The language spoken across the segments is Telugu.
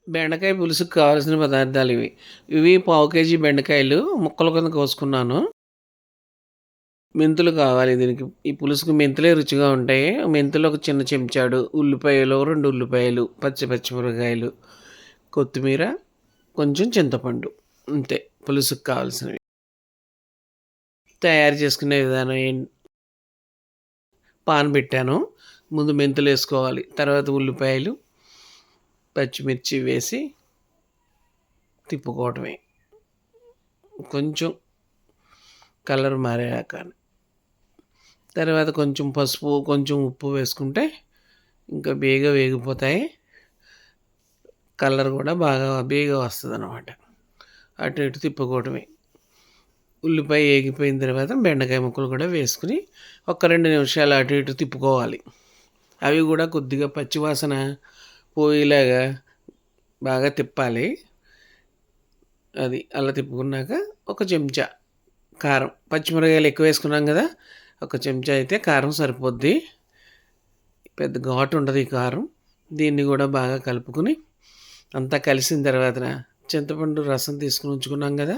బెండకాయ పులుసుకు కావాల్సిన పదార్థాలు ఇవి. ఇవి పావు కేజీ బెండకాయలు ముక్కల కింద కోసుకున్నాను. మెంతులు కావాలి దీనికి. ఈ పులుసుకు మెంతులే రుచిగా ఉంటాయి. మెంతులు ఒక చిన్న చెంచాడు, ఉల్లిపాయలు 2 ఉల్లిపాయలు, పచ్చిమిరపకాయలు, కొత్తిమీర, కొంచెం చింతపండు. అంతే పులుసుకు కావాల్సినవి. తయారు చేసుకునే విధానం పాన్ పెట్టాను. ముందు మెంతులు వేసుకోవాలి. తర్వాత ఉల్లిపాయలు, పచ్చిమిర్చి వేసి తిప్పుకోవటమే. కొంచెం కలర్ మారాక తర్వాత కొంచెం పసుపు, కొంచెం ఉప్పు వేసుకుంటే ఇంకా బేగా వేగిపోతాయి. కలర్ కూడా బాగా బేగా వస్తుంది అన్నమాట. అటు ఇటు తిప్పుకోవటమే. ఉల్లిపాయ వేగిపోయిన తర్వాత బెండకాయ ముక్కలు కూడా వేసుకుని ఒక 2 నిమిషాలు అటు ఇటు తిప్పుకోవాలి. అవి కూడా కొద్దిగా పచ్చివాసన పోయేలాగా బాగా తిప్పాలి. అది అలా తిప్పుకున్నాక ఒక చెంచా కారం, పచ్చిమిరపకాయలు ఎక్కువ వేసుకున్నాం కదా, ఒక చెంచా అయితే కారం సరిపోద్ది. పెద్ద ఘాటు ఉండదు ఈ కారం. దీన్ని కూడా బాగా కలుపుకుని అంతా కలిసిన తర్వాత చింతపండు రసం తీసుకుని ఉంచుకున్నాం కదా,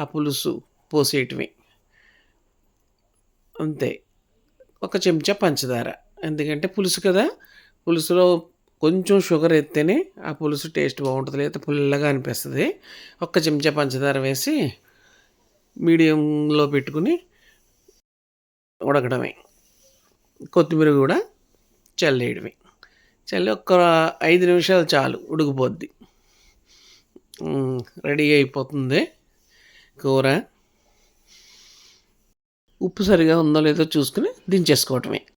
ఆ పులుసు పోసేయటమే. అంతే. ఒక చెంచా పంచదార, ఎందుకంటే పులుసు కదా, పులుసులో కొంచెం షుగర్ ఎత్తేనే ఆ పులుసు టేస్ట్ బాగుంటుంది, లేకపోతే పుల్లగా అనిపిస్తుంది. ఒక్క చెంచా పంచదార వేసి మీడియంలో పెట్టుకుని ఉడకడమే. కొత్తిమీర కూడా చల్లేయడమే. చల్లి ఒక్క 5 నిమిషాలు చాలు, ఉడికిపోద్ది. రెడీ అయిపోతుంది కూర. ఉప్పు సరిగా ఉందో లేదో చూసుకుని దించేసుకోవటమే.